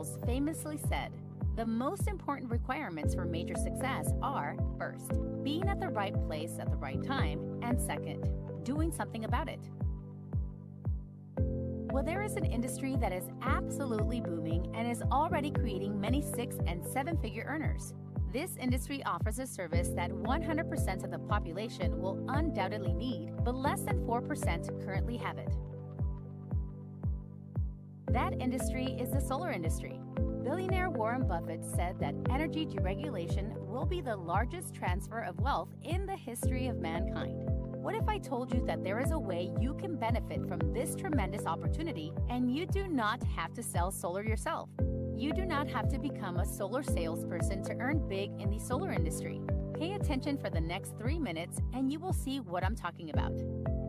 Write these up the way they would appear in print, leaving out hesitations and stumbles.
Mills famously said, "The most important requirements for major success are, first, being at the right place at the right time, and second, doing something about it." Well, there is an industry that is absolutely booming and is already creating many 6- and 7-figure earners. This industry offers a service that 100% of the population will undoubtedly need, but less than 4% currently have it. That industry is the solar industry. Billionaire Warren Buffett said that energy deregulation will be the largest transfer of wealth in the history of mankind. What if I told you that there is a way you can benefit from this tremendous opportunity and you do not have to sell solar yourself? You do not have to become a solar salesperson to earn big in the solar industry. Pay attention for the next 3 minutes and you will see what I'm talking about.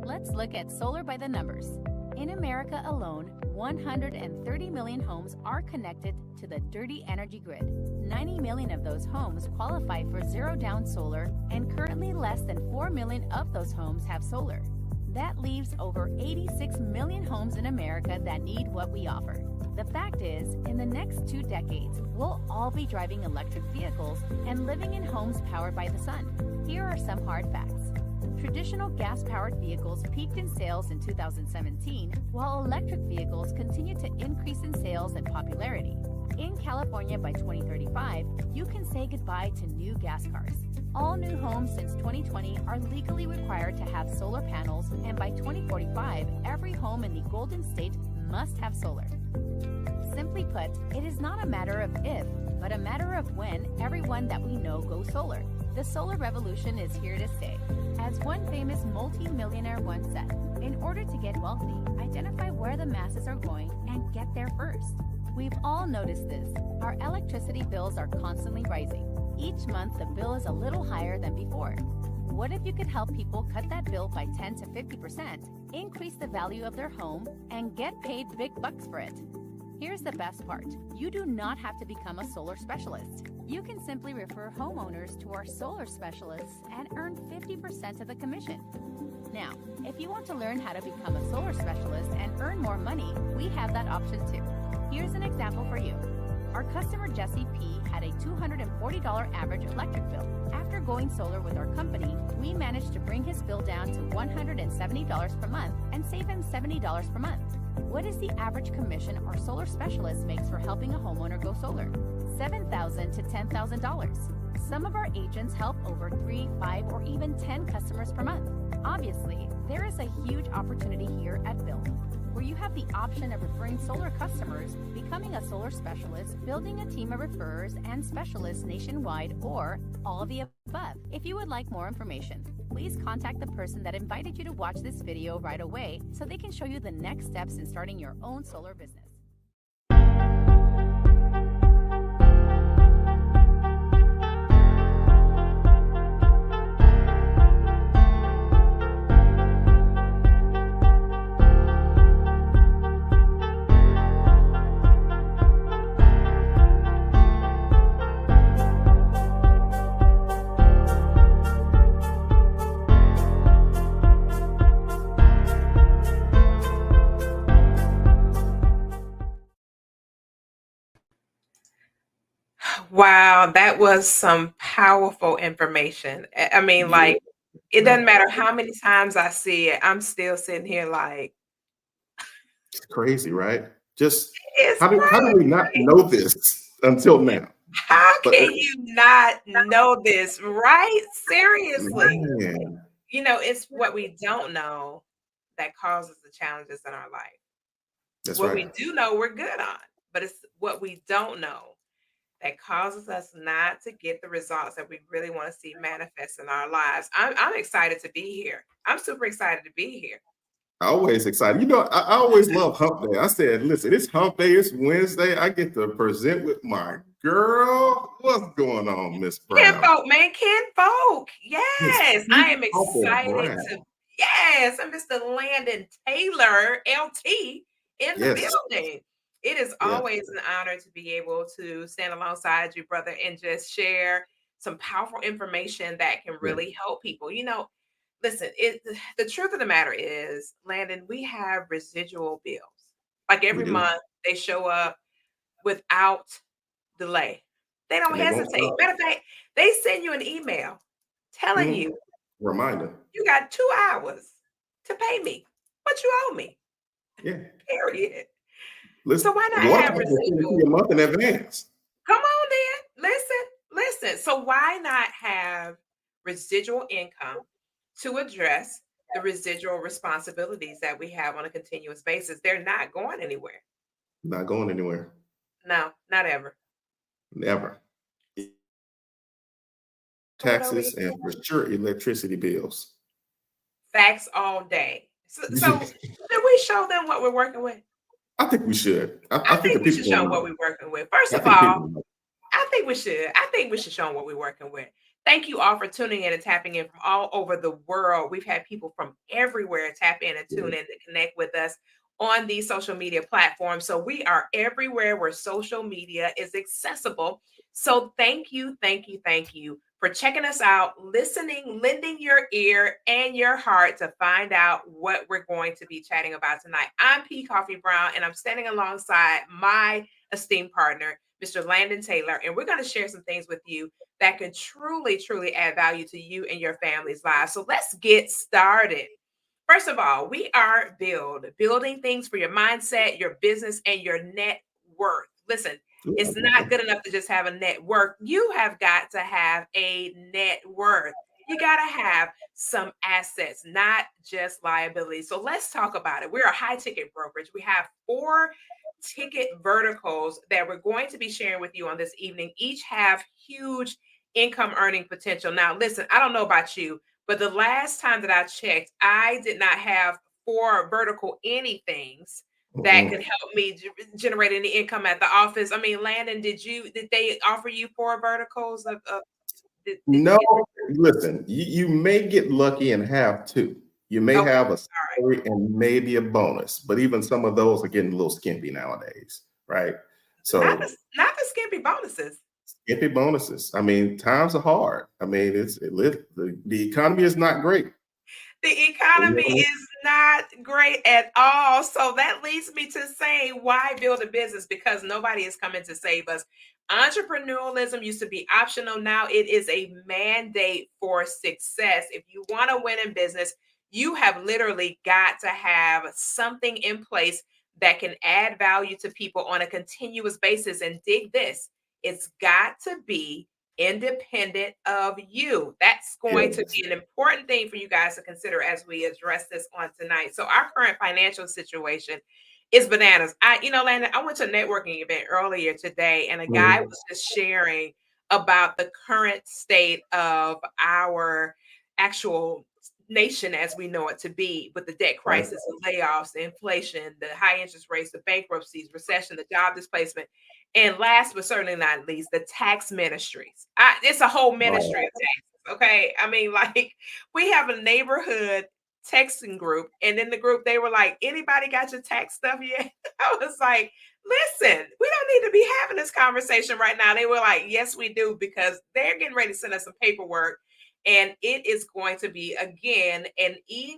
Let's look at solar by the numbers. In America alone, 130 million homes are connected to the dirty energy grid. 90 million of those homes qualify for zero-down solar, and currently less than 4 million of those homes have solar. That leaves over 86 million homes in America that need what we offer. The fact is, in the next 2 decades, we'll all be driving electric vehicles and living in homes powered by the sun. Here are some hard facts. Traditional gas-powered vehicles peaked in sales in 2017, while electric vehicles continue to increase in sales and popularity. In California by 2035, you can say goodbye to new gas cars. All new homes since 2020 are legally required to have solar panels, and by 2045, every home in the Golden State must have solar. Simply put, it is not a matter of if, but a matter of when everyone that we know goes solar. The solar revolution is here to stay. As one famous multi-millionaire once said, in order to get wealthy, identify where the masses are going and get there first. We've all noticed this. Our electricity bills are constantly rising. Each month, the bill is a little higher than before. What if you could help people cut that bill by 10 to 50%, increase the value of their home, and get paid big bucks for it? Here's the best part. You do not have to become a solar specialist. You can simply refer homeowners to our solar specialists and earn 50% of the commission. Now, if you want to learn how to become a solar specialist and earn more money, we have that option too. Here's an example for you. Our customer Jesse P. had a $240 average electric bill. After going solar with our company, we managed to bring his bill down to $170 per month and save him $70 per month. What is the average commission our solar specialist makes for helping a homeowner go solar? $7,000 to $10,000. Some of our agents help over 3, 5, or even 10 customers per month. Obviously, there is a huge opportunity here at Build, where you have the option of referring solar customers, becoming a solar specialist, building a team of referrers and specialists nationwide, or all of the above. If you would like more information, please contact the person that invited you to watch this video right away so they can show you the next steps in starting your own solar business. Wow, that was some powerful information. I mean, like, it doesn't matter how many times I see it, I'm still sitting here like, It's crazy, right? Just it's how do we not crazy. know this until now? How can you not know this, right? Seriously. Man, You know, it's what we don't know that causes the challenges in our life. that's What right. we do know, we're good on, but it's what we don't know that causes us not to get the results that we really want to see manifest in our lives. I'm excited to be here. I'm super excited to be here. Always excited. You know, I always love hump day. I said, listen, it's hump day, it's Wednesday. I get to present with my girl. What's going on, Miss Ken Brown? Folk, man, Ken Folk. Miss Yes, I am Uncle excited Brown. to. Yes, and Mr. Landon Taylor, LT, in the Yes, building. It is yes, always an honor to be able to stand alongside you, brother, and just share some powerful information that can yes. really help people. You know, listen, the truth of the matter is, Landon, we have residual bills. Like We every do. month, they show up. without delay. They don't And they won't hesitate. stop. Matter of fact, they send you an email telling Mhm. you Reminder. you got 2 hours to pay me what you owe me. Yeah. Period. So Listen, why not water have company will send it to residual? you a month in advance. Come on then. Listen. So why not have residual income to address the residual responsibilities that we have on a continuous basis? They're not going anywhere. Not going anywhere. No, not ever. Never. Going over Taxes and here. for sure electricity bills. Facts all day. So did we show them what we're working with? I think we should. I I think the think we should people show don't them what know. we're working with. First I of think all, people know. I think we should. I think we should show them what we're working with. Thank you all for tuning in and tapping in from all over the world. We've had people from everywhere tap in and tune in to connect with us on these social media platforms. So we are everywhere where social media is accessible. So thank you for checking us out, listening, lending your ear and your heart to find out what we're going to be chatting about tonight. I'm P. Coffee Brown, and I'm standing alongside my esteemed partner, Mr. Landon Taylor, and we're going to share some things with you that can truly add value to you and your family's lives. So let's get started. First of all, we are building things for your mindset, your business, and your net worth. Listen, it's not good enough to just have a net worth. You have got to have a net worth. You got to have some assets, not just liabilities. So let's talk about it. We're a high ticket brokerage. We have 4 ticket verticals that we're going to be sharing with you on this evening. Each have huge income earning potential. Now, listen, I don't know about you, but the last time that I checked, I did not have 4 vertical anythings that could help me generate any income at the office. I mean, Landon, did they offer you 4 verticals did you No, get listen, you may get lucky and have 2. You may okay? have a All right. salary and maybe a bonus, but even some of those are getting a little skimpy nowadays, right? So Not the skimpy bonuses. skimpy bonuses. I mean, times are hard. I mean, the economy is not great. The economy is not great at all. So that leads me to say, why build a business? Because nobody is coming to save us. Entrepreneurialism used to be optional. Now it is a mandate for success. If you want to win in business, you have literally got to have something in place that can add value to people on a continuous basis. And dig this, it's got to be independent of you. That's going to Yes. be an important thing for you guys to consider as we address this on tonight. So our current financial situation is bananas. Landon, I went to a networking event earlier today, and a guy Mhm. was just sharing about the current state of our actual nation as we know it to be, with the debt Right. crisis, the layoffs, the inflation, the high interest rates, the bankruptcies, recession, the job displacement. And last but certainly not least, the tax ministries. It's a whole ministry Wow. of taxes. Okay. I mean, like, we have a neighborhood texting group, and in the group, they were like, anybody got your tax stuff yet? I was like, listen, we don't need to be having this conversation right now. They were like, yes, we do, because they're getting ready to send us some paperwork. And it is going to be, again, an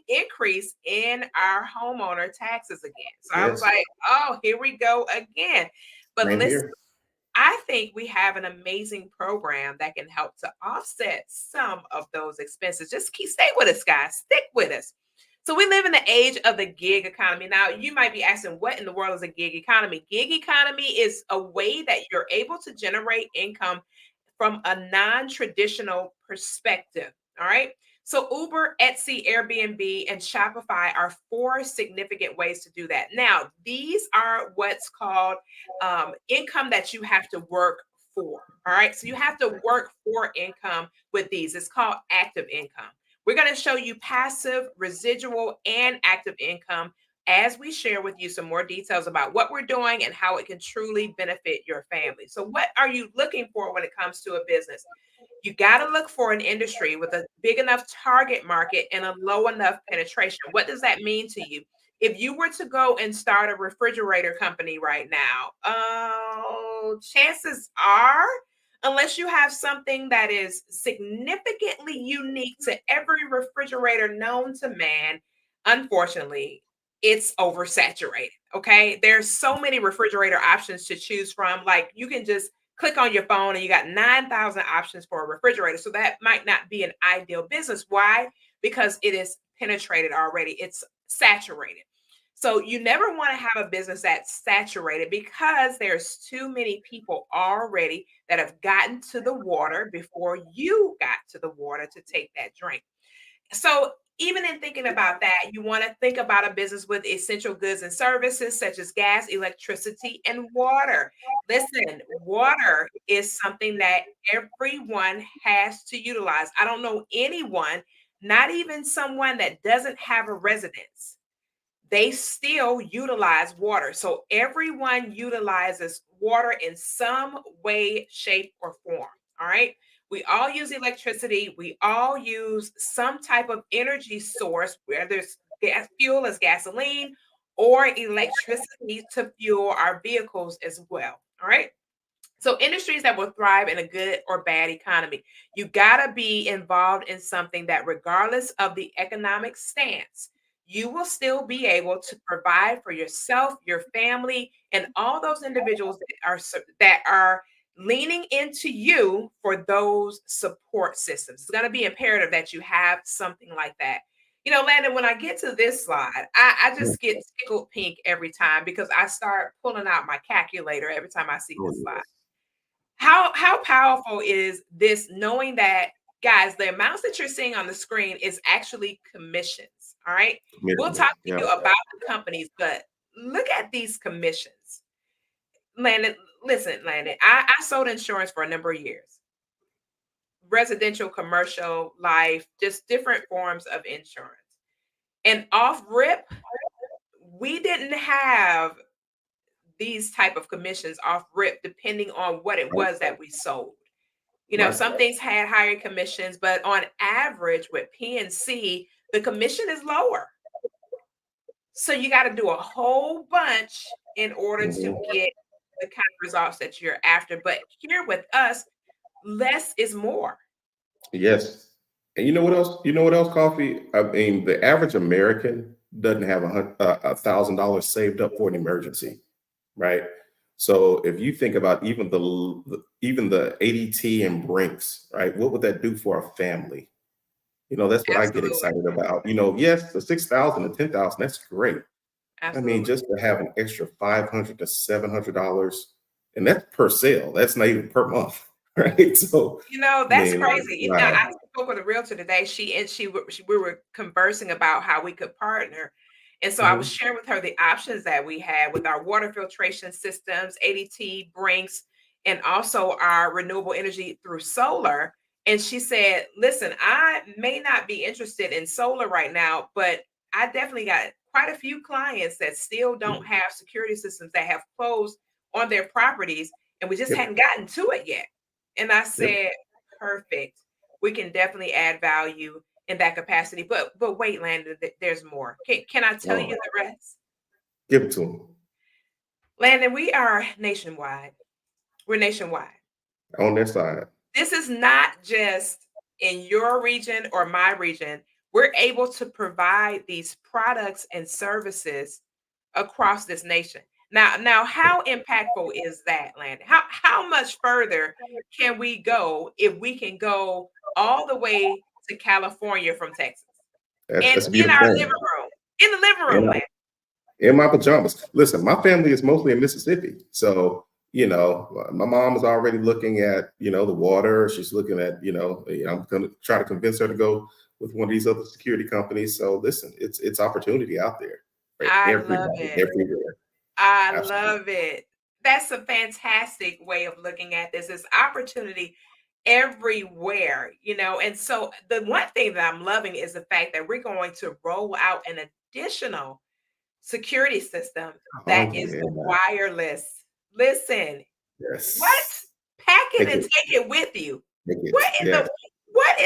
increase in our homeowner taxes again. So I was Yes. like, oh, here we go again. But Same listen, here. I think we have an amazing program that can help to offset some of those expenses. Just stay with us, guys. Stick with us. So we live in the age of the gig economy. Now, you might be asking, what in the world is a gig economy? Gig economy is a way that you're able to generate income from a non-traditional perspective. All right. So Uber, Etsy, Airbnb, and Shopify are 4 significant ways to do that. Now, these are what's called income that you have to work for. All right. So you have to work for income with these. It's called active income. We're going to show you passive, residual, and active income as we share with you some more details about what we're doing and how it can truly benefit your family. So, what are you looking for when it comes to a business? You got to look for an industry with a big enough target market and a low enough penetration. What does that mean to you? If you were to go and start a refrigerator company right now, chances are, unless you have something that is significantly unique to every refrigerator known to man, unfortunately, it's oversaturated. Okay. There's so many refrigerator options to choose from. Like you can just click on your phone and you got 9,000 options for a refrigerator. So that might not be an ideal business. Why? Because it is penetrated already, it's saturated. So you never want to have a business that's saturated because there's too many people already that have gotten to the water before you got to the water to take that drink. So even in thinking about that, you want to think about a business with essential goods and services such as gas, electricity, and water. Listen, water is something that everyone has to utilize. I don't know anyone, not even someone that doesn't have a residence, they still utilize water. So everyone utilizes water in some way, shape, or form. All right. We all use electricity. We all use some type of energy source, whether it's gas fuel as gasoline or electricity to fuel our vehicles as well. All right. So industries that will thrive in a good or bad economy, you got to be involved in something that regardless of the economic stance, you will still be able to provide for yourself, your family, and all those individuals that are leaning into you for those support systems. It's going to be imperative that you have something like that. You know, Landon, when I get to this slide, I Yeah. just get tickled pink every time because I start pulling out my calculator every time I see Oh, this slide. yes. How powerful is this knowing that, guys, the amounts that you're seeing on the screen is actually commissions. All right. We'll talk Commitment. to Yeah. you about the companies, but look at these commissions. Landon, listen, Landon, I sold insurance for a number of years. Residential, commercial, life, just different forms of insurance. And off rip, we didn't have these type of commissions off rip depending on what it Right. was that we sold. You know, Right. some things had higher commissions, but on average with PNC, the commission is lower. So you got to do a whole bunch in order to Mhm. get the kind of results that you're after. But here with us, less is more. Yes. And you know what else? You know what else, Coffee? I mean, the average American doesn't have $1,000 saved up for an emergency, right? So if you think about even the ADT and Brinks, right? What would that do for a family? You know, that's what I get Absolutely. excited about. You know, yes, the 6,000 and 10,000, that's great. I mean, Absolutely. just to have an extra $500 to $700, and that's per sale. That's not even per month, right? So, You know, I that's mean, crazy. You know, I wow. spoke with a realtor today. We were conversing about how we could partner. And so I was Mhm. sharing with her the options that we had with our water filtration systems, ADT, Brinks, and also our renewable energy through solar. And she said, listen, I may not be interested in solar right now, but I definitely got quite a few clients that still don't have security systems that have closed on their properties, and we just Yep. hadn't gotten to it yet. And I Yep. said, perfect. We can definitely add value in that capacity. But wait, Landon, there's more. Can I tell you Oh, the rest? give it to them Landon, we are nationwide. We're nationwide. on their side. This is not just in your region or my region. We're able to provide these products and services across this nation. Now, how impactful is that, Landon? How much further can we go if we can go all the way to California from Texas and That's a in beautiful our living thing. room, in the living And room, Landon? in my pajamas. Listen, my family is mostly in Mississippi. So, you know, my mom is already looking at, the water. She's looking at, I'm going to try to convince her to go with one of these other security companies. So listen, it's opportunity out there for I love everybody, it. everywhere. I Absolutely. love it. That's a fantastic way of looking at this. Is opportunity everywhere, you know. And so the one thing that I'm loving is the fact that we're going to roll out an additional security system Oh, that is yeah. wireless. Listen, what? Yes. Pack it Take and it. take it with you. Take What it. in Yes.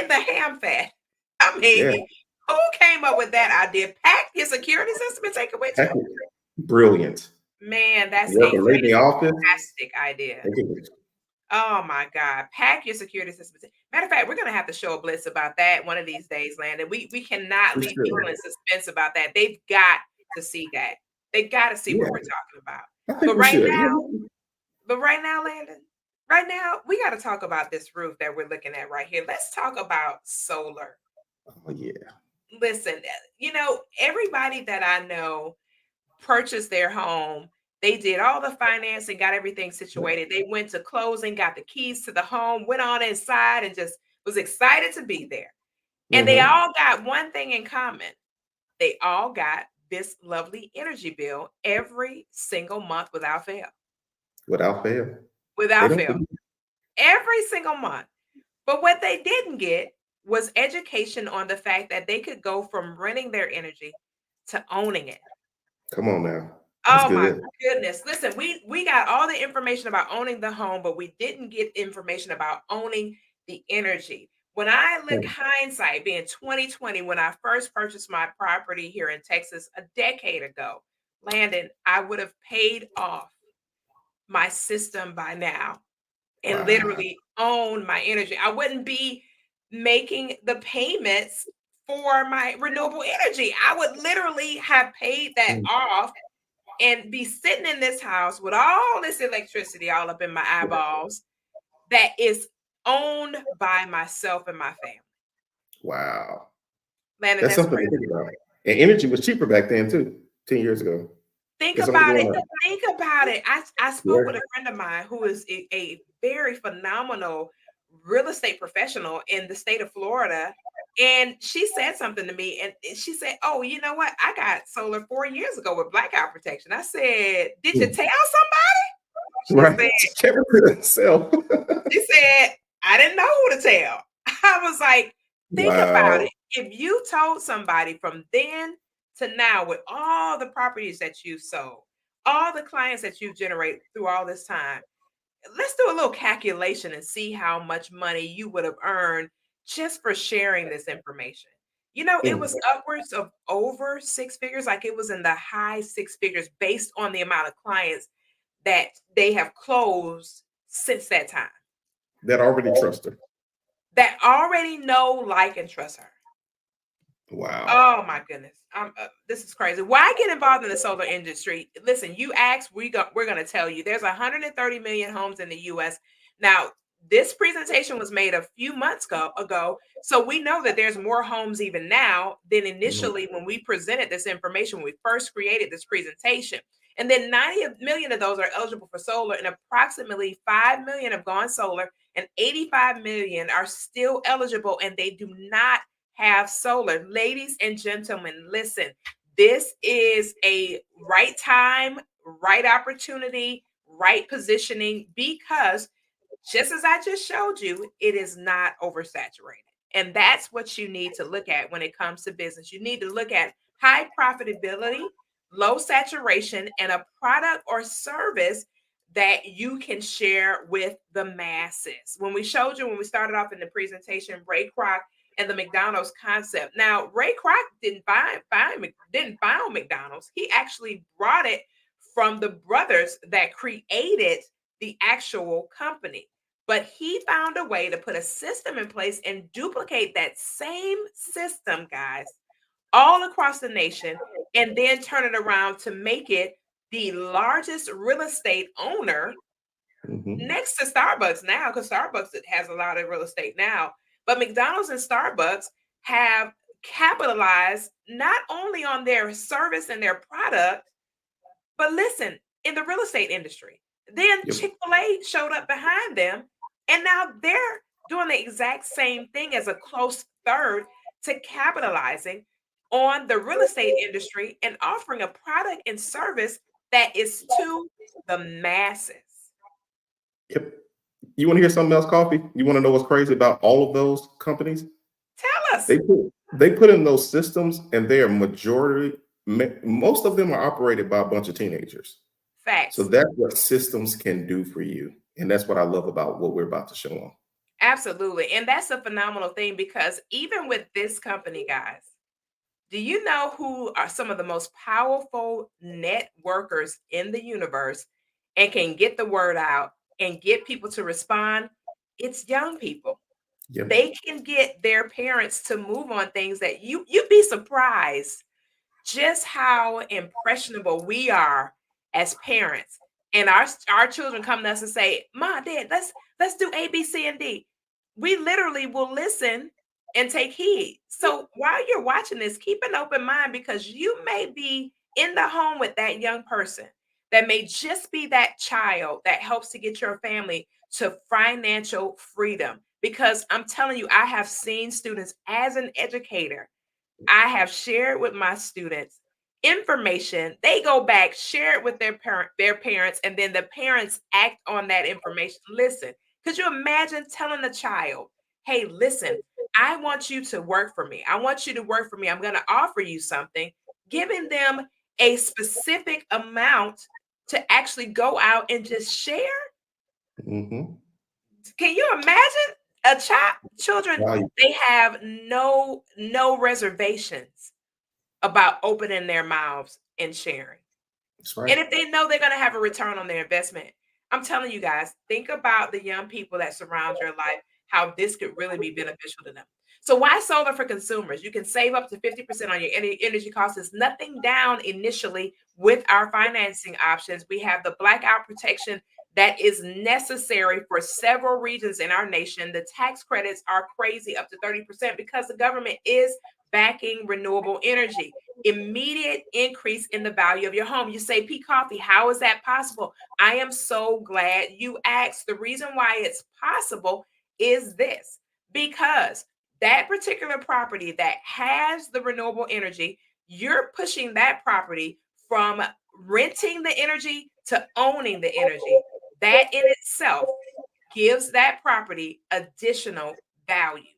the ham fat? I Yeah. mean, who came up with that idea? Pack your security system and take it with Take you. it. Brilliant. Man, that's a Working late in the office. fantastic idea. Take it with you. Oh my God. Pack your security system. Matter of fact, we're gonna have to show a blitz about that one of these days, Landon. We cannot We leave people should. in suspense about that. They've got to see that. They got to see Yeah, what we're talking about. I think But we right should. Yeah. now, Landon, right now, we got to talk about this roof that we're looking at right here. Let's talk about solar. Oh, yeah. Listen, everybody that I know purchased their home. They did all the financing, got everything situated. They went to closing, got the keys to the home, went on inside, and just was excited to be there. And they Mm-hmm. all got one thing in common. They all got this lovely energy bill every single month without fail. Without fail. They Without don't fail. forget. Every single month. But what they didn't get was education on the fact that they could go from renting their energy to owning it. Come on now. That's Oh my good. goodness. Listen, we got all the information about owning the home, but we didn't get information about owning the energy. When I look Hmm. hindsight, being 2020, when I first purchased my property here in Texas a decade ago, Landon, I would have paid off my system by now and Wow. literally own my energy. I wouldn't be making the payments for my renewable energy. I would literally have paid that Mm. off and be sitting in this house with all this electricity all up in my eyeballs that is owned by myself and my family. Wow. Landon, That's that's something to crazy. think about. And energy was cheaper back then too, 10 years ago. Think It's only about it. going up. Think about it. I spoke with Yeah. a friend of mine who is a very phenomenal real estate professional in the state of Florida. And she said something to me, and she said, "Oh, you know what? I got solar 4 years ago with blackout protection." I said, "Did you Hmm. tell somebody?" She Right. said, She kept it to herself. She said, I didn't know who to tell. I was like, think about Wow. it. If you told somebody from then to now, with all the properties that you sold, all the clients that you've generated through all this time, let's do a little calculation and see how much money you would have earned just for sharing this information. It Mm. was upwards of over six figures, like it was in the high six figures based on the amount of clients that they have closed since that time, That already trust her. that already know, like, and trust her. Wow. Oh my goodness. This is crazy. Why get involved in the solar industry? Listen, you asked, we're going to tell you. There's 130 million homes in the US. Now, this presentation was made a few months ago, so we know that there's more homes even now than Mhm. initially when we presented this information when we first created this presentation. And then 90 million of those are eligible for solar, and approximately 5 million have gone solar, and 85 million are still eligible, and they do not have solar. Ladies and gentlemen, listen, this is a right time, right opportunity, right positioning, because just as I just showed you, it is not oversaturated. And that's what you need to look at when it comes to business. You need to look at high profitability, low saturation, and a product or service that you can share with the masses. When we showed you, when we started off in the presentation, Ray Kroc and the McDonald's concept. Now, Ray Kroc didn't found McDonald's. He actually brought it from the brothers that created the actual company. But he found a way to put a system in place and duplicate that same system, guys, all across the nation, and then turn it around to make it the largest real estate owner Mhm. next to Starbucks now, because Starbucks has a lot of real estate now. But McDonald's and Starbucks have capitalized not only on their service and their product, but listen, in the real estate industry. Then Yep. Chick-fil-A showed up behind them, and now they're doing the exact same thing as a close third to capitalizing on the real estate industry and offering a product and service that is to the masses. Yep. You want to hear something else, Coffee? You want to know what's crazy about all of those companies? Tell us. They put in those systems, and they are most of them are operated by a bunch of teenagers. So Facts. that's what systems can do for you, and that's what I love about what we're about to show on. Absolutely. And that's a phenomenal thing, because even with this company, guys, do you know who are some of the most powerful networkers in the universe and can get the word out and get people to respond? It's young people. Yep. They can get their parents to move on things that you'd be surprised just how impressionable we are as parents. And our children come to us and say, "Mom, Dad, let's do A, B, C, and D." We literally will listen and take heed. So while you're watching this, keep an open mind because you may be in the home with that young person that may just be that child that helps to get your family to financial freedom. Because I'm telling you, I have seen students as an educator, I have shared with my students information. They go back, share it with their parents, and then the parents act on that information. Listen, could you imagine telling a child, "Hey, listen, I want you to work for me. I want you to work for me. I'm going to offer you something," giving them a specific amount to actually go out and just share. Mm-hmm. Can you imagine a child? Children, Wow, they have no reservations about opening their mouths and sharing. that's right. And if they know they're going to have a return on their investment, I'm telling you guys, think about the young people that surround your life, how this could really be beneficial to them. So, why solar for consumers? You can save up to 50% on your energy costs. It's nothing down initially with our financing options. We have the blackout protection that is necessary for several regions in our nation. The tax credits are crazy, up to 30%, because the government is backing renewable energy. Immediate increase in the value of your home. You say, "P Coffee, how is that possible?" I am so glad you asked. The reason why it's possible is this: because that particular property that has the renewable energy, you're pushing that property from renting the energy to owning the energy. That in itself gives that property additional value.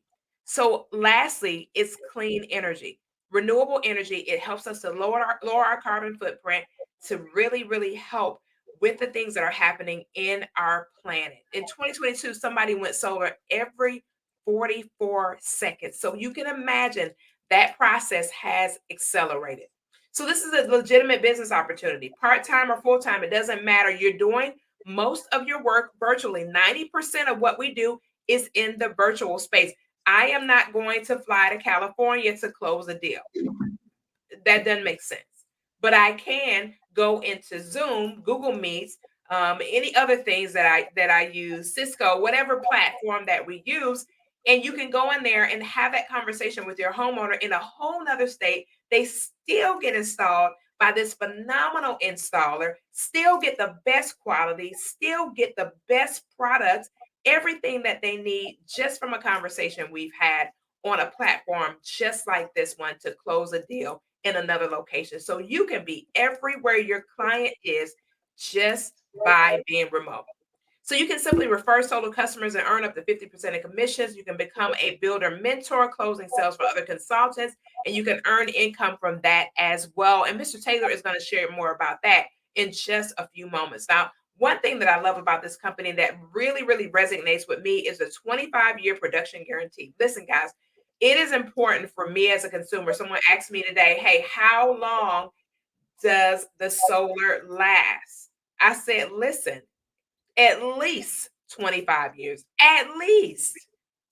So, lastly, it's clean energy. Renewable energy, it helps us to lower our carbon footprint, to really help with the things that are happening in our planet. In 2022, somebody went solar every 44 seconds. So you can imagine that process has accelerated. So this is a legitimate business opportunity, part-time or full-time, it doesn't matter. You're doing most of your work virtually. 90% of what we do is in the virtual space. I am not going to fly to California to close a deal. That doesn't make sense. But I can go into Zoom, Google Meets, any other things that I use, Cisco, whatever platform that we use, and you can go in there and have that conversation with your homeowner in a whole nother state. They still get installed by this phenomenal installer, still get the best quality, still get the best products, everything that they need just from a conversation we've had on a platform just like this one to close a deal in another location. So you can be everywhere your client is just by being remote. So you can simply refer solo customers and earn up to 50% in commissions. You can become a builder mentor, closing sales for other consultants, and you can earn income from that as well. And Mr. Taylor is going to share more about that in just a few moments. Now, one thing that I love about this company that really resonates with me is a 25-year production guarantee. Listen, guys, it is important for me as a consumer. Someone asked me today, "Hey, how long does the solar last?" I said, "Listen, at least 25 years, at least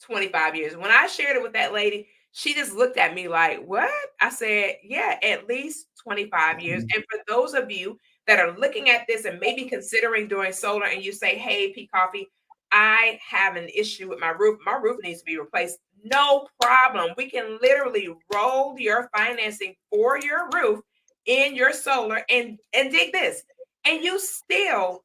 25 years." When I shared it with that lady, she just looked at me like, "What?" I said, "Yeah, at least 25 years." Mhm. And for those of you that are looking at this and maybe considering doing solar and you say, "Hey, P Coffee, I have an issue with my roof. My roof needs to be replaced." No problem. We can literally roll your financing for your roof in your solar and dig this. And you still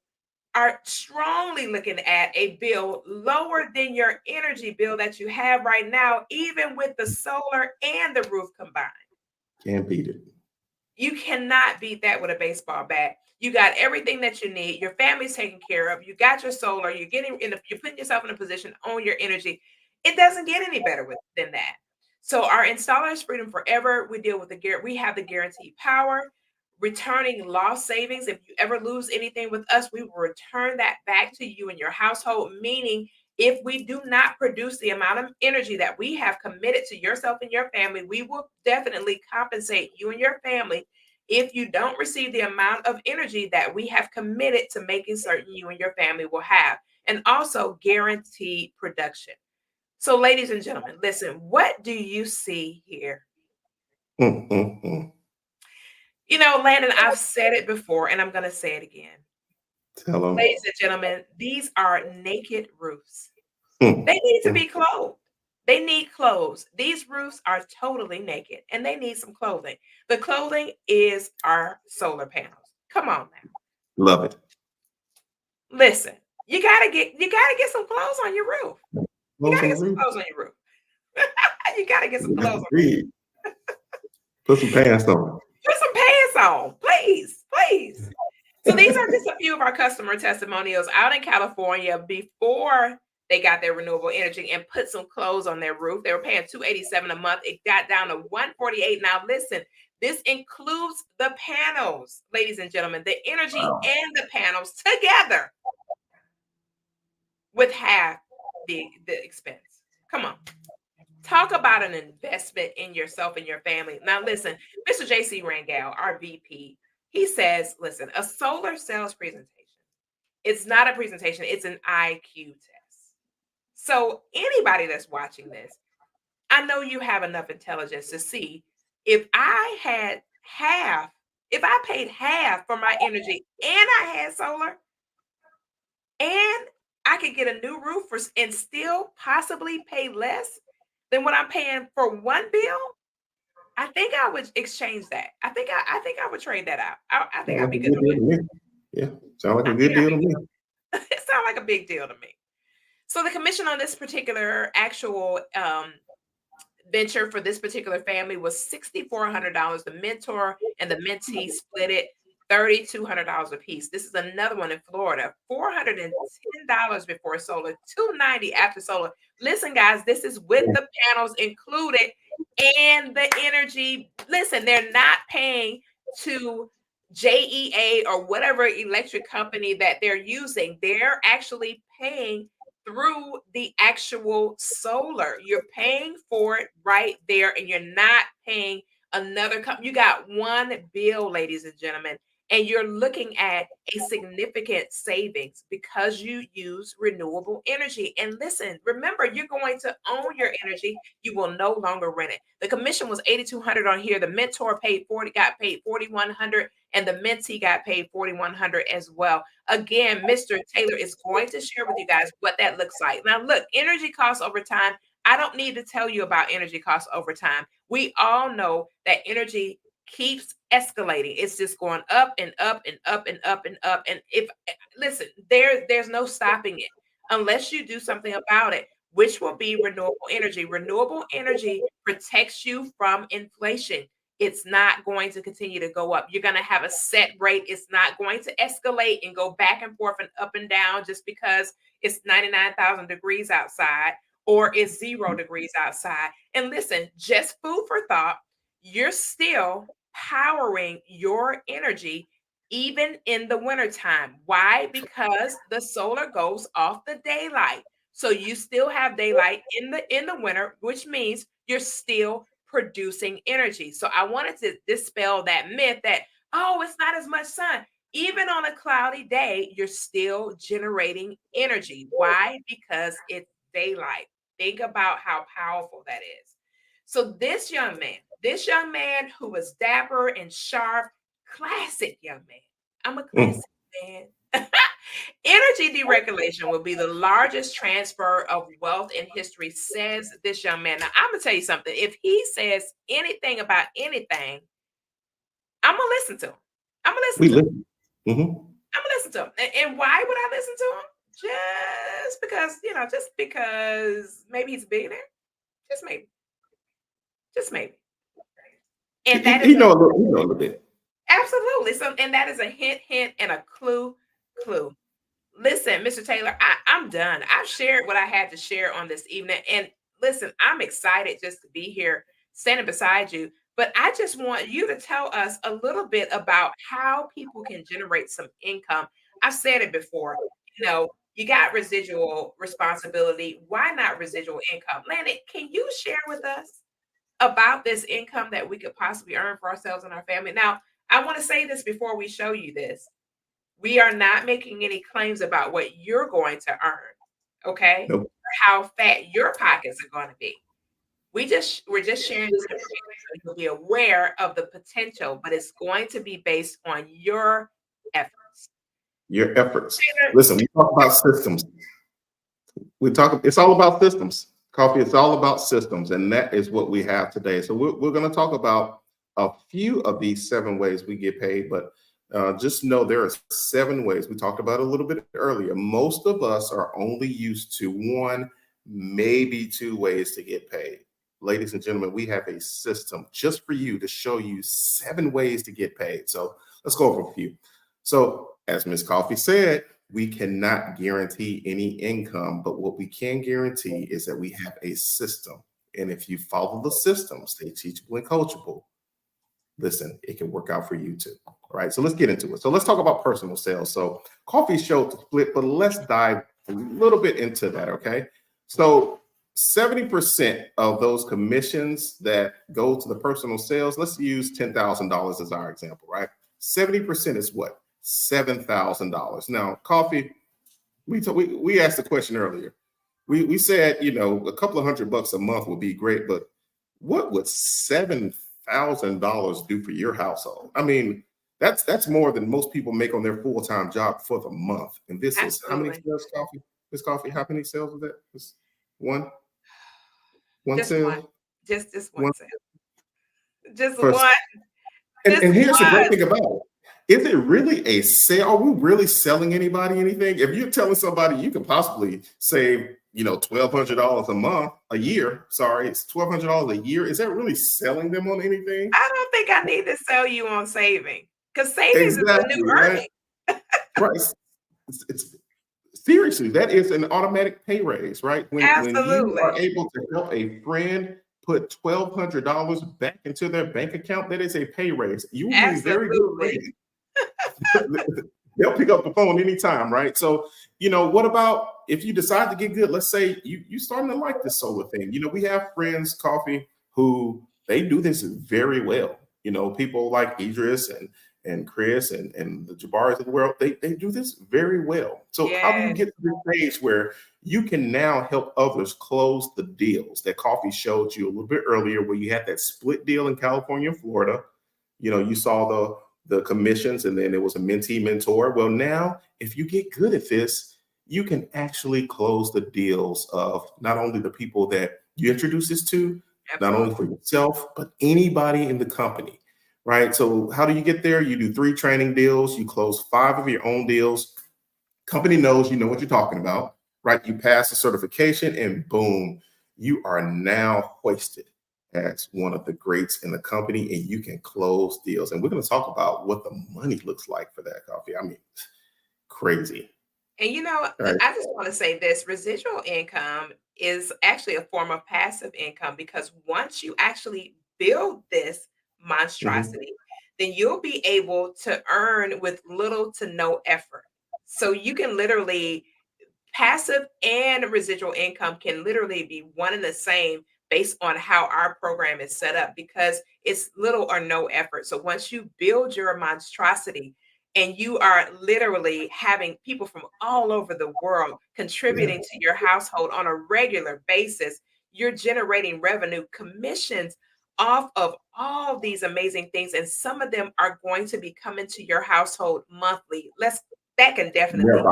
are strongly looking at a bill lower than your energy bill that you have right now, even with the solar and the roof combined. Can't beat it. You cannot beat that with a baseball bat. You got everything that you need. Your family's taken care of. You got your solar. You're putting yourself in a position to own your energy. It doesn't get any better than that. So our installer is Freedom Forever. We deal with we have the guaranteed power, returning lost savings. If you ever lose anything with us, we will return that back to you and your household, meaning if we do not produce the amount of energy that we have committed to yourself and your family, we will definitely compensate you and your family if you don't receive the amount of energy that we have committed to making certain you and your family will have, and also guaranteed production. So, ladies and gentlemen, listen, what do you see here? Mm, mm, mm. You know, Landon, I've said it before and I'm going to say it again. Tell them. Ladies and gentlemen, these are naked roofs. They need to be clothed. They need clothes. These roofs are totally naked and they need some clothing. The clothing is our solar panels. Come on now. Love it. Listen, you gotta get some clothes on your roof. You gotta get some clothes on your roof. You gotta get some clothes on. Put some pants on. Put some pants on, please, please. So these are just a few of our customer testimonials out in California before they got their renewable energy and put some clothes on their roof. They were paying $287 a month. It got down to $148. Now listen, this includes the panels, ladies and gentlemen, the energy and the panels together with half the expense. Come on. Talk about an investment in yourself and your family. Now, listen, Mr. JC Rangel, our VP, he says, listen, a solar sales presentation, it's not a presentation, it's an IQ test. So anybody that's watching this, I know you have enough intelligence to see if I had half, if I paid half for my energy and I had solar and I could get a new roof and still possibly pay less than what I'm paying for one bill, I think I would exchange that. I think I would trade that out. I think I'd be good with it. Yeah, sound like a good deal to me. It sounds like a big deal to me. So the commission on this particular actual venture for this particular family was $6,400. The mentor and the mentee split it $3,200 a piece. This is another one in Florida, $410 before solar, $290 after solar. Listen, guys, this is with the panels included and the energy. Listen, they're not paying to JEA or whatever electric company that they're using. They're actually paying through the actual solar. You're paying for it right there, and you're not paying another company. You got one bill, ladies and gentlemen, and you're looking at a significant savings because you use renewable energy. And listen, remember, you're going to own your energy. You will no longer rent it. The commission was $8,200 on here. The mentor got paid $4,100, and the mentee got paid $4,100 as well. Again, Mr. Taylor is going to share with you guys what that looks like. Now, look, energy costs over time. I don't need to tell you about energy costs over time. We all know that energy keeps escalating. It's just going up and up and up and up and up. And listen, there's no stopping it unless you do something about it, which will be renewable energy. Renewable energy protects you from inflation. It's not going to continue to go up. You're going to have a set rate. It's not going to escalate and go back and forth and up and down just because it's 99,000 degrees outside or it's 0 degrees outside. And listen, just food for thought, you're still powering your energy even in the wintertime. Why? Because the solar goes off the daylight. So you still have daylight in the winter, which means you're still producing energy. So I wanted to dispel that myth that, oh, it's not as much sun. Even on a cloudy day, you're still generating energy. Why? Because it's daylight. Think about how powerful that is. So this young man who was dapper and sharp, classic young man. I'm a classic man. Energy deregulation will be the largest transfer of wealth in history, says this young man. Now, I'm going to tell you something. If he says anything about anything, I'm going to listen to him. I'm going to listen to him. I'm going to listen to him. And why would I listen to him? Just because maybe he's a billionaire. Just maybe. Just maybe. And that is a little bit. Absolutely. So, and that is a hint, and a clue. Listen, Mr. Taylor, I'm done. I've shared what I had to share on this evening. And listen, I'm excited just to be here standing beside you. But I just want you to tell us a little bit about how people can generate some income. I've said it before, you got residual responsibility. Why not residual income? Landon, can you share with us about this income that we could possibly earn for ourselves and our family? Now, I want to say this before we show you this. We are not making any claims about what you're going to earn, okay? Nope. Or how fat your pockets are going to be. We're just sharing this information You'll be aware of the potential, but it's going to be based on your efforts. Your efforts. Listen, we talk about systems. It's all about systems. Coffee, it's all about systems. And that is what we have today. So we're going to talk about a few of these 7 ways we get paid, but just know there are 7 ways. We talked about it a little bit earlier. Most of us are only used to 1, maybe 2 ways to get paid. Ladies and gentlemen, we have a system just for you to show you 7 ways to get paid. So let's go over a few. So as Ms. Coffee said, we cannot guarantee any income, but what we can guarantee is that we have a system. And if you follow the system, stay teachable and coachable, listen, it can work out for you too. All right, so let's get into it. So let's talk about personal sales. So Coffee showed the split, but let's dive a little bit into that, okay? So 70% of those commissions that go to the personal sales, let's use $10,000 as our example, right? 70% is what? $7,000. Now, Coffee, we asked the question earlier. We said, you know, a couple of $100 a month would be great, but what would $7,000 do for your household? I mean, that's more than most people make on their full-time job for the month. And this is how many sales, Coffee? Ms. Coffee, how many sales is that? Just one Just sale? one. Just one sale. Just First, one. And here's the great thing about it. Is it really a sale? Are we really selling anybody anything? If you're telling somebody you can possibly save, you know, $1,200 a year, sorry, it's $1,200 a year. Is that really selling them on anything? I don't think I need to sell you on saving, because savings is the new earning. Right. It's seriously, that is an automatic pay raise, right? When you are able to help a friend put $1,200 back into their bank account, that is a pay raise. You will be very good raise. They'll pick up the phone anytime, right? So, you know, what about if you decide to get good? Let's say you starting to like this solar thing. You know, we have friends, Coffee, who they do this very well. You know, people like Idris and Chris and the Jabaris of the world, they do this very well. So how do you get to the stage where you can now help others close the deals that Coffee showed you a little bit earlier, where you had that split deal in California and Florida? You know, you saw the commissions, and then it was a mentee mentor. Well, now if you get good at this, you can actually close the deals of not only the people that you introduce this to, not only for yourself, but anybody in the company, right? So how do you get there? You do 3 training deals, you close 5 of your own deals. Company knows you know what you're talking about, right? You pass the certification and boom, you are now hoisted as one of the greats in the company, and you can close deals. And we're going to talk about what the money looks like for that, Coffee. I mean, crazy. And you know, I just want to say this: residual income is actually a form of passive income, because once you actually build this monstrosity, then you'll be able to earn with little to no effort. So you can literally, passive and residual income can literally be one and the same based on how our program is set up, because it's little or no effort. So once you build your monstrosity, and you are literally having people from all over the world contributing to your household on a regular basis, you're generating revenue, commissions off of all these amazing things. And some of them are going to be coming to your household monthly. That can definitely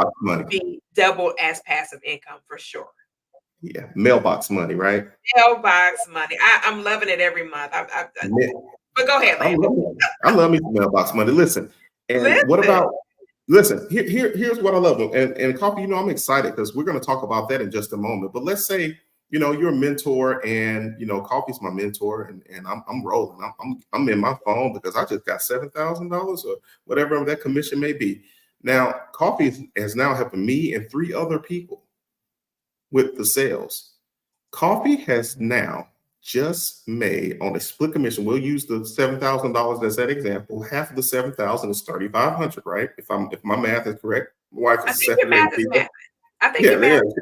be doubled as passive income for sure. Yeah, mailbox money, right? Mailbox money. I'm loving it every month. But go ahead, Landon. I love me some mailbox money. Listen, what about? Listen, here's what I love. And Coffee, you know, I'm excited because we're going to talk about that in just a moment. But let's say, you know, you're a mentor, and you know, Coffee's my mentor, and I'm rolling. I'm in my phone because I just got $7,000 or whatever that commission may be. Now, Coffee is now helping me and 3 other people with the sales. Coffee has now just made, on a split commission, we'll use the $7,000 as that example. Half of the $7,000 is $3,500, right? If my math is correct. My wife is a second grade teacher. I think your math is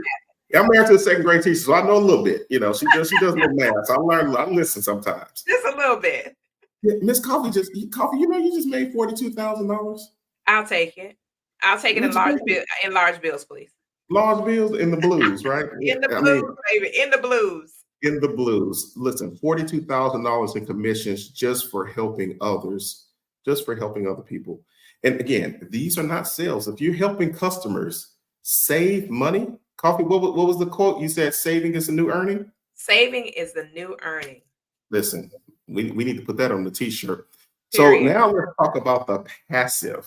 I'm married to a second grade teacher, so I know a little bit. You know, she does a little math. So I listen sometimes. Just a little bit. Yeah, Miss Coffee, you know, you just made $42,000. I'll take it. I'll take it in large bills, please. Large bills in the blues, right? In the blues, baby. In the blues. in the blues. Listen, $42,000 in commissions just for helping others, just for helping other people. And again, these are not sales. If you're helping customers save money, Coffee, what was the quote? You said saving is a new earning? Saving is the new earning. Listen, we need to put that on the t-shirt. So Period. now let's talk about the passive.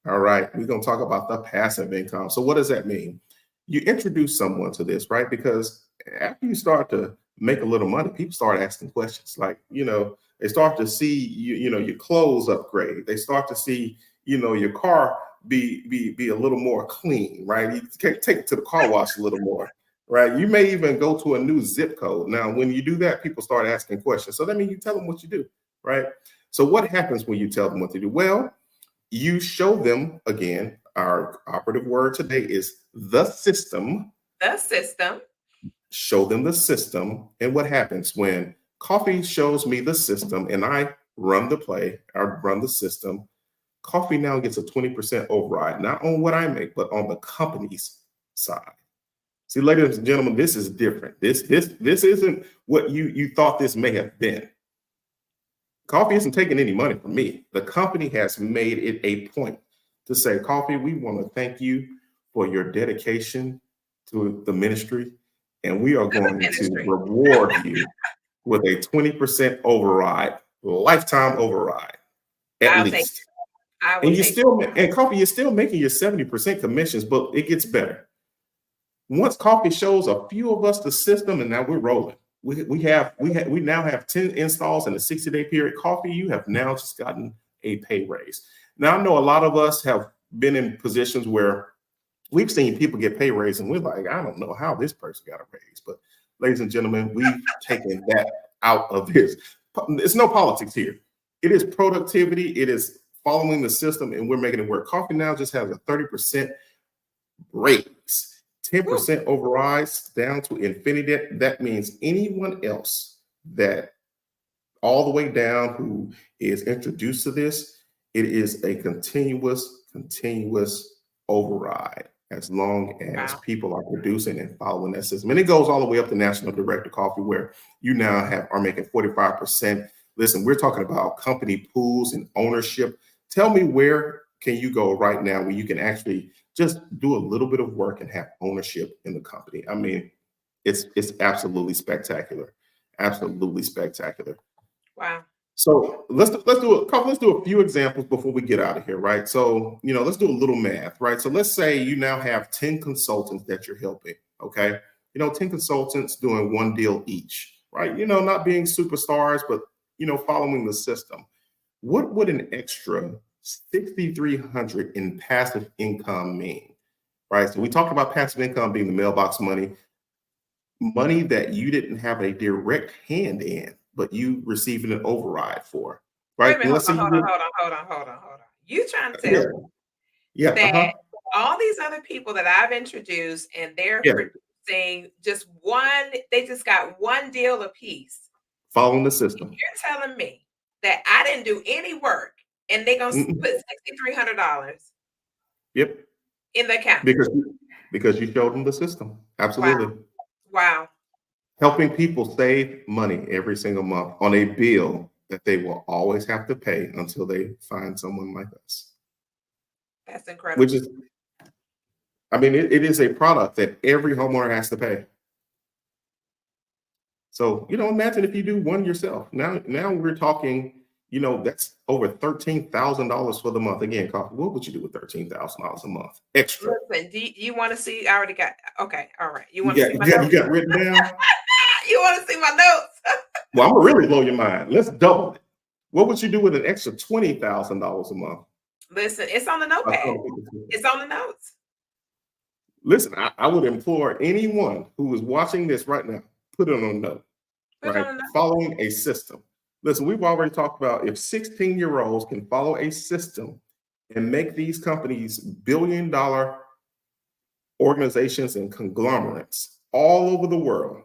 All right, we're going to talk about the passive income. So what does that mean? You introduce someone to this, right? Because after you start to make a little money, people start asking questions like, they start to see your clothes upgrade. They start to see, your car be a little more clean, right? You can take it to the car wash a little more, right? You may even go to a new zip code. Now, when you do that, people start asking questions. So that means you tell them what you do, right? So what happens when you tell them what to do? Well, you show them, again, our operative word today is the system. The system. Show them the system. And what happens when Coffee shows me the system and I run the play, I run the system, Coffee now gets a 20% override, not on what I make, but on the company's side. See, ladies and gentlemen, this is different. This isn't what you thought this may have been. Coffee isn't taking any money from me. The company has made it a point to say, Coffee, we want to thank you for your dedication to the ministry, and we are going to reward you with a 20% override, lifetime override, at least. And Coffee, you're still making your 70% commissions, but it gets better. Once Coffee shows a few of us the system, and now we're rolling. We now have 10 installs in a 60-day period. Coffee, you have now just gotten a pay raise. Now, I know a lot of us have been in positions where we've seen people get pay raise, and we're like, I don't know how this person got a raise. But ladies and gentlemen, we've taken that out of this. It's no politics here. It is productivity. It is following the system, and we're making it work. Coffee now just has a 30% raise. 10% overrides down to infinity. That means anyone else that all the way down who is introduced to this, it is a continuous override as long as people are producing and following that system. And it goes all the way up to National Director Coffee, where you now are making 45%. Listen, we're talking about company pools and ownership. Tell me, where can you go right now where you can actually just do a little bit of work and have ownership in the company? I mean, it's absolutely spectacular. Absolutely spectacular. Wow. So let's do a few examples before we get out of here, right? So, let's do a little math, right? So let's say you now have 10 consultants that you're helping, okay? 10 consultants doing one deal each, right? Not being superstars, but, following the system. What would an extra $6,300 in passive income mean, right? So we talked about passive income being the mailbox money that you didn't have a direct hand in, but you receiving an override for, right? Wait a minute, hold on. You trying to tell me that all these other people that I've introduced and they're producing just they just got one deal apiece. Following the system. You're telling me that I didn't do any work and they're gonna put $6,300 in the account because you showed them the system. Absolutely. Wow. Helping people save money every single month on a bill that they will always have to pay until they find someone like us. That's incredible. Which is, it is a product that every homeowner has to pay. So, imagine if you do one yourself. Now we're talking, that's over $13,000 for the month. Again, Coffee, what would you do with $13,000 a month extra? Listen, do you want to see? I already got. Okay, all right. You want to see my notes? You got written down. You want to see my notes? Well, I'm gonna really blow your mind. Let's double it. What would you do with an extra $20,000 a month? Listen, it's on the notepad. It's on the notes. Listen, I would implore anyone who is watching this right now, put it on a note. Right, following a system. Listen, we've already talked about if 16-year-olds can follow a system and make these companies billion-dollar organizations and conglomerates all over the world.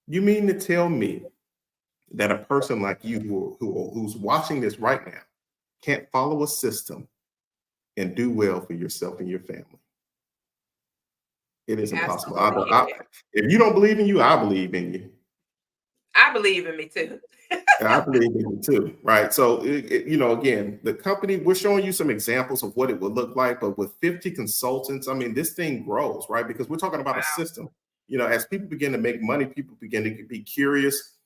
You mean to tell me that a person like you who's watching this right now can't follow a system and do well for yourself and your family? It is impossible. If you don't believe in you, I believe in you. I believe in me too. And I believe in it too, right? So, again, the company, we're showing you some examples of what it would look like, but with 50 consultants, I mean, this thing grows, right? Because we're talking about a Wow. system. As people begin to make money, people begin to be curious.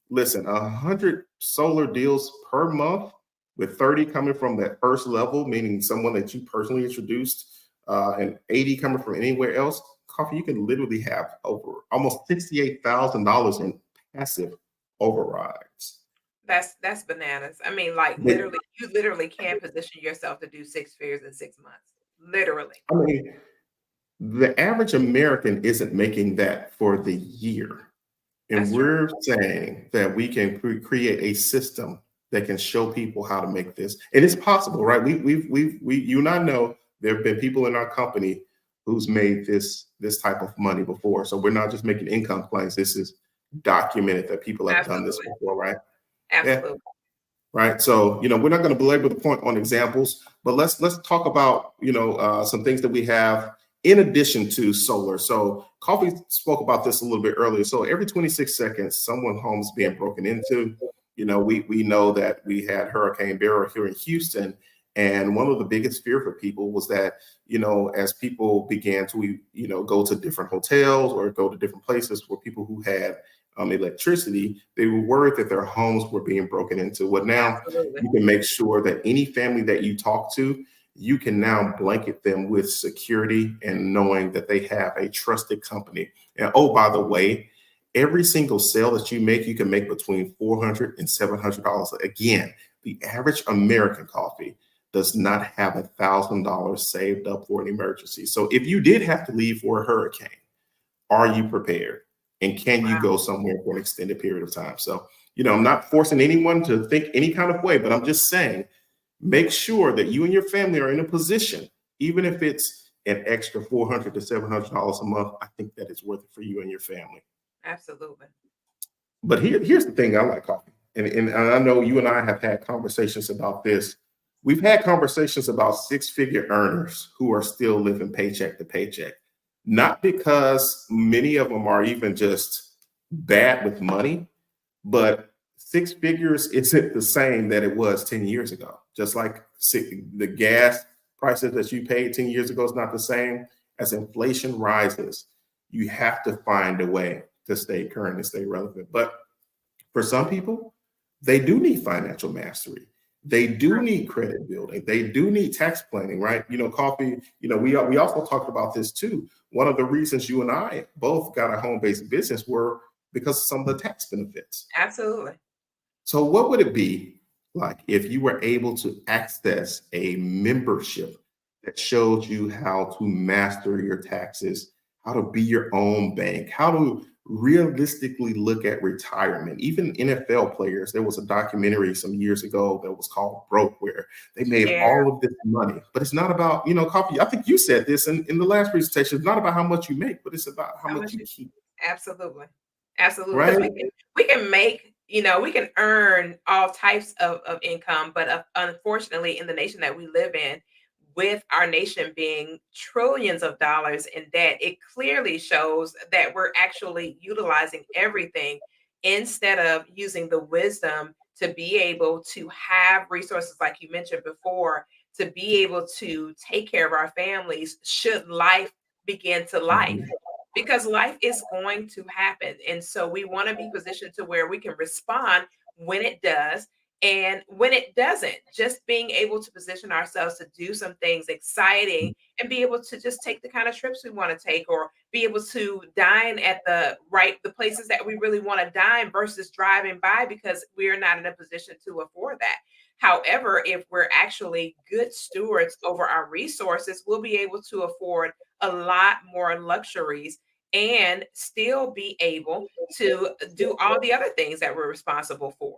Listen, 100 solar deals per month with 30 coming from that first level, meaning someone that you personally introduced, and 80 coming from anywhere else. Coffee, you can literally have over almost $68,000 in passive overrides. That's bananas. I mean, like But, literally, you literally can position yourself to do six figures in 6 months. Literally. I mean, the average American isn't making that for the year. And That's true. we're saying that we can create a system that can show people how to make this. And it's possible, right? You and I know there have been people in our company who's made this type of money before. So we're not just making income claims. This is documented that people have done this Absolutely. before, right? Yeah. Absolutely. Right. So, we're not going to belabor the point on examples, but let's talk about, some things that we have in addition to solar. So Coffee spoke about this a little bit earlier. So every 26 seconds, someone's home is being broken into. We know that we had Hurricane Beryl here in Houston. And one of the biggest fear for people was that, as people began to, go to different hotels or go to different places for people who had electricity, they were worried that their homes were being broken into. Well, now Absolutely. you can make sure that any family that you talk to, you can now blanket them with security and knowing that they have a trusted company. And oh, by the way, every single sale that you make, you can make between $400 and $700. Again, the average American Coffee does not have $1,000 saved up for an emergency. So if you did have to leave for a hurricane, are you prepared? And can you Wow. go somewhere for an extended period of time? So, I'm not forcing anyone to think any kind of way, but I'm just saying, make sure that you and your family are in a position, even if it's an extra $400 to $700 a month, I think that it's worth it for you and your family. Absolutely. But here's the thing I like, Coffee. And I know you and I have had conversations about this. We've had conversations about six-figure earners who are still living paycheck to paycheck. Not because many of them are even just bad with money, but six figures isn't the same that it was 10 years ago. Just like the gas prices that you paid 10 years ago is not the same. As inflation rises, you have to find a way to stay current and stay relevant. But for some people, they do need financial mastery. They do need credit building. They do need tax planning, right? Coffee, we also talked about this too. One of the reasons you and I both got a home-based business were because of some of the tax benefits. Absolutely. So what would it be like if you were able to access a membership that showed you how to master your taxes, how to be your own bank, how to realistically look at retirement? Even NFL players, there was a documentary some years ago that was called Broke, where they made Yeah. all of this money. But it's not about, Coffee, I think you said this in the last presentation, it's not about how much you make, but it's about how much you keep. Absolutely. Absolutely. Because Right? we can make, we can earn all types of income, but unfortunately, in the nation that we live in, with our nation being trillions of dollars in debt, it clearly shows that we're actually utilizing everything instead of using the wisdom to be able to have resources, like you mentioned before, to be able to take care of our families should life begin to life. Mhm. Because life is going to happen. And so we want to be positioned to where we can respond when it does and when it doesn't. Just being able to position ourselves to do some things exciting and be able to just take the kind of trips we want to take, or be able to dine at the places that we really want to dine versus driving by because we're not in a position to afford that. However, if we're actually good stewards over our resources, we'll be able to afford a lot more luxuries and still be able to do all the other things that we're responsible for.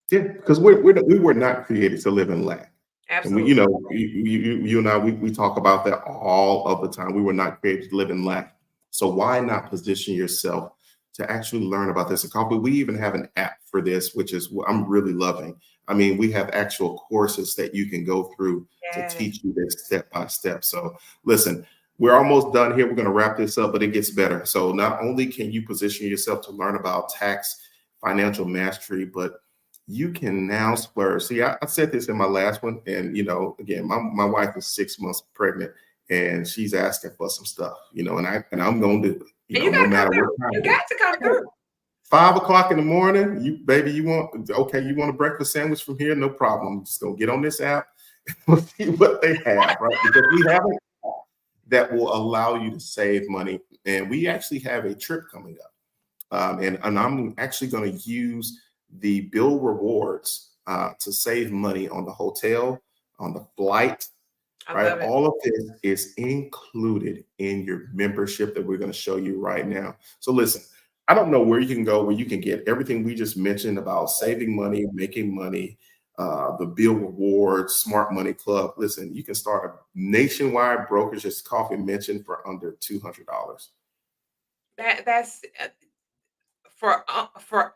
Yeah, because we were not created to live in lack. And we, Absolutely. you and I, we talk about that all of the time. We were not created to live in lack. So why not position yourself to actually learn about this? And we even have an app for this, which is what I'm really loving. I mean, we have actual courses that you can go through to Yes. teach you this step by step. So listen, we're almost done here. We're going to wrap this up, but it gets better. So not only can you position yourself to learn about tax financial mastery, but you can now splurge. See, I said this in my last one, and again, my wife is 6 months pregnant, and she's asking for some stuff, and I'm gonna do it, And you no gotta come matter what through. time You it is. got to come through. 5 o'clock in the morning, you want a breakfast sandwich from here? No problem. I'm just gonna get on this app. We'll see what they have, right? Because we have an app that will allow you to save money, and we actually have a trip coming up. And I'm actually going to use the bill rewards to save money on the hotel, on the flight, I right? love it. All of this is included in your membership that we're going to show you right now. So listen, I don't know where you can go, where you can get everything we just mentioned about saving money, making money, the bill rewards, smart money club. Listen, you can start a nationwide brokerage, as Coffee mentioned, for under $200. That's for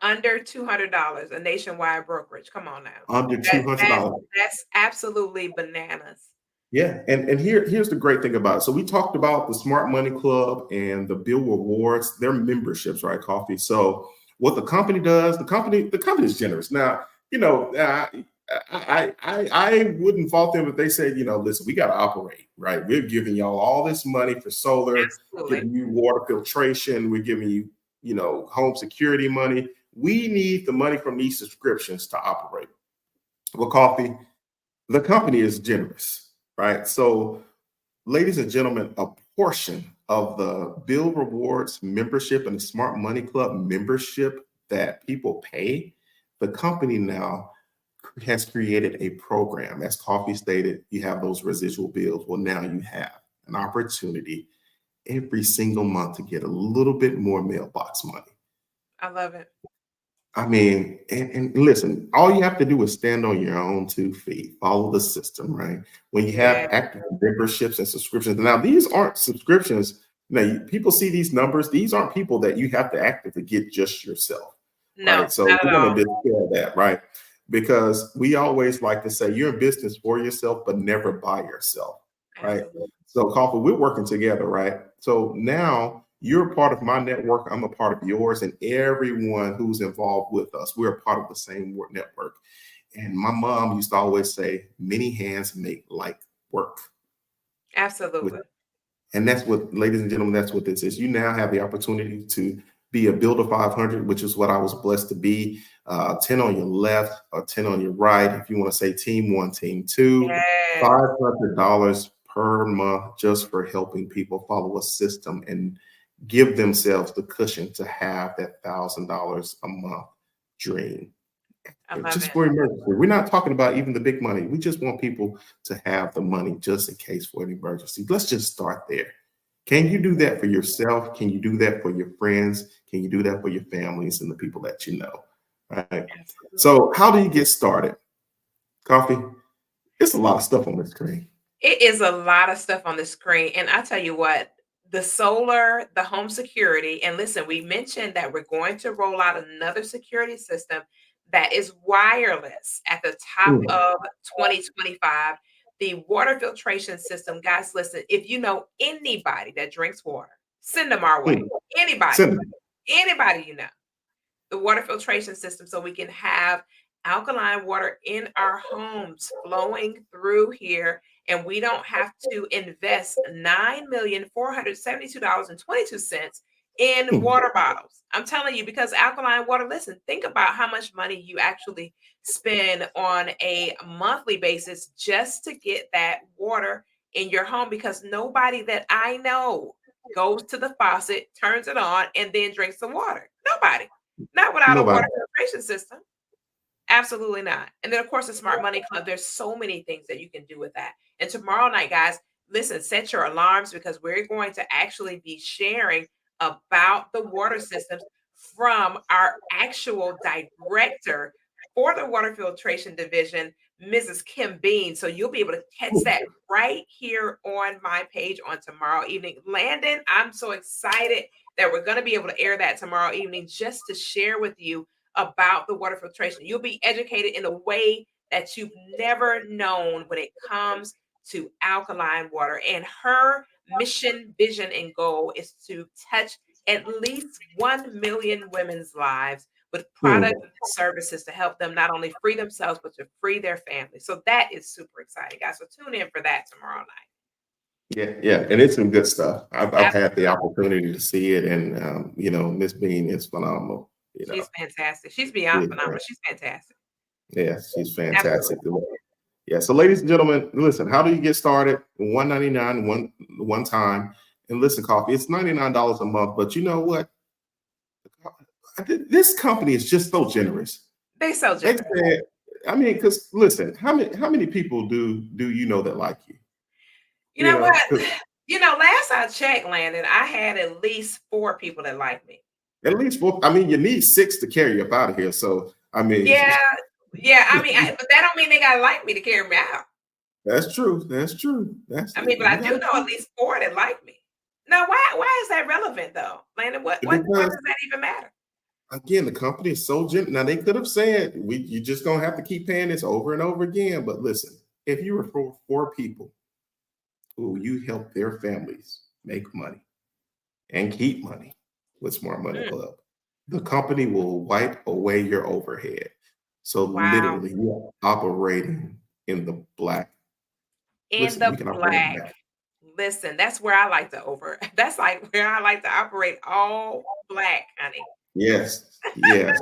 under $200, a nationwide brokerage. Come on now. Under That that's $200. that's absolutely bananas. Yeah, and here's the great thing about it. So we talked about the Smart Money Club and the Bill Rewards. They're memberships, right, Coffee? So what the company does, the company is generous. Now, I wouldn't fault them if they said, listen, we got to operate, right? We're giving y'all all this money for solar, Absolutely. giving you water filtration, we're giving you, home security money. We need the money from these subscriptions to operate. Well, Coffee, the company is generous, right? So, ladies and gentlemen, a portion of the Bill Rewards membership and the Smart Money Club membership that people pay, the company now has created a program. As Coffee stated, you have those residual bills. Well, now you have an opportunity every single month to get a little bit more mailbox money. I love it. I mean, and listen, all you have to do is stand on your own 2 feet, follow the system, right? When you Yeah. have active memberships and subscriptions, now these aren't subscriptions. People see these numbers. These aren't people that you have to actively get just yourself, No, right? So not we're at all. going to dispel that, right? Because we always like to say you're in business for yourself, but never by yourself, right? Absolutely. So, Coffee, we're working together, right? So now you're a part of my network. I'm a part of yours, and everyone who's involved with us, we're a part of the same network. And my mom used to always say, many hands make light work. Absolutely. And that's what, ladies and gentlemen, that's what this is. You now have the opportunity to be a Builder 500, which is what I was blessed to be. 10 on your left or 10 on your right. If you want to say team one, team two, Yes. $500 per month just for helping people follow a system and give themselves the cushion to have that $1,000 a month dream. I love Just it. for emergency. We're not talking about even the big money. We just want people to have the money just in case for an emergency. Let's just start there. Can you do that for yourself? Can you do that for your friends? Can you do that for your families and the people that you know? Right. Absolutely. So, how do you get started? Coffee? It's a lot of stuff on the screen. It is a lot of stuff on the screen. And I tell you what, the solar, the home security, and listen, we mentioned that we're going to roll out another security system that is wireless at the top Mm. of 2025. The water filtration system, guys, listen, if you know anybody that drinks water, send them our way. Mm. Anybody, Send it. anybody you know. The water filtration system so we can have alkaline water in our homes flowing through here and we don't have to invest $9,472.22 in Mm. water bottles. I'm telling you, because alkaline water, listen, think about how much money you actually spend on a monthly basis just to get that water in your home because nobody that I know goes to the faucet, turns it on, and then drinks the water. Nobody. Not without a Nobody. water filtration system. Absolutely not. And then, of course, the Smart Money Club. There's so many things that you can do with that. And tomorrow night, guys, listen, set your alarms because we're going to actually be sharing about the water systems from our actual director for the water filtration division, Mrs. Kim Bean. So you'll be able to catch that right here on my page on tomorrow evening. Landon, I'm so excited that we're going to be able to air that tomorrow evening just to share with you about the water filtration. You'll be educated in a way that you've never known when it comes to alkaline water. And her mission, vision, and goal is to touch at least 1 million women's lives with Hmm. products and services to help them not only free themselves, but to free their family. So that is super exciting, guys. So tune in for that tomorrow night. Yeah, yeah, and it's some good stuff. I've had the Absolutely. opportunity to see it, and Miss Bean is phenomenal. She's fantastic. She's beyond Yeah, phenomenal. She's fantastic. yeah, she's Absolutely. fantastic. Yeah, so ladies and gentlemen, listen, how do you get started? $199 one time. And listen, coffee, it's $99 a month, but you know what? This company is just so generous. They so They generous. said, I mean, because listen, how many people do you know that like you? You know what? 'Cause Last I checked, Landon, I had at least 4 people that like me. at least four. I mean, you need 6 to carry you up out of here. So I mean, Yeah, yeah. I mean, but that don't mean they gotta like me to carry me out. that's true. That's true. That's I mean, but you I do got know at least 4 that like me. Now, why is that relevant though, Landon? Why because does that even matter? again, the company is so gen. Now they could have said you just gonna have to keep paying this over and over again. But listen, if you refer 4 people who you help their families make money and keep money with Smart Money Mm, Club, the company will wipe away your overhead. So wow. literally, you are operating in the black. In Listen, we the can operate in the black. black. Listen, that's where I like to that's like where I like to operate all black, honey. Yes, yes.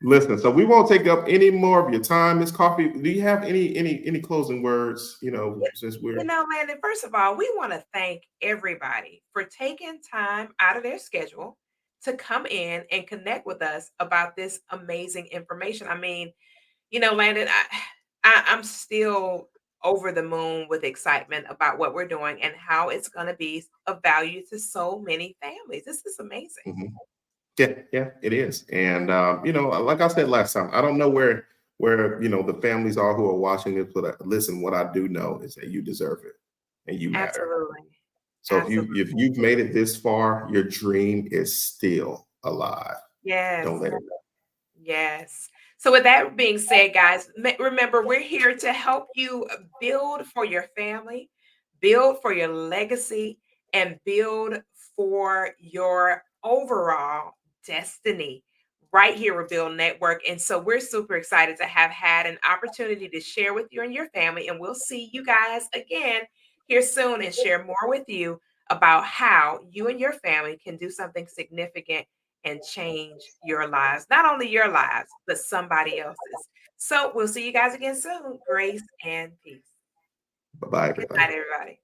Listen, so we won't take up any more of your time, Miss Coffee. Do you have any closing words? Since we're Landon, first of all, we want to thank everybody for taking time out of their schedule to come in and connect with us about this amazing information. I mean, Landon, I'm still over the moon with excitement about what we're doing and how it's going to be of value to so many families. This is amazing. Mhm. Yeah, it is. And like I said last time, I don't know where the families are who are watching this, but listen, what I do know is that you deserve it and you matter. Absolutely. So Absolutely. if you've made it this far, your dream is still alive. Yes. Don't let it go. Yes. So, with that being said, guys, remember we're here to help you build for your family, build for your legacy, and build for your overall destiny right here with Build Network. And so, we're super excited to have had an opportunity to share with you and your family. And we'll see you guys again here soon and share more with you about how you and your family can do something significant and change your lives, not only your lives, but somebody else's. So we'll see you guys again soon. Grace and peace. Bye bye, Good everybody. night, everybody.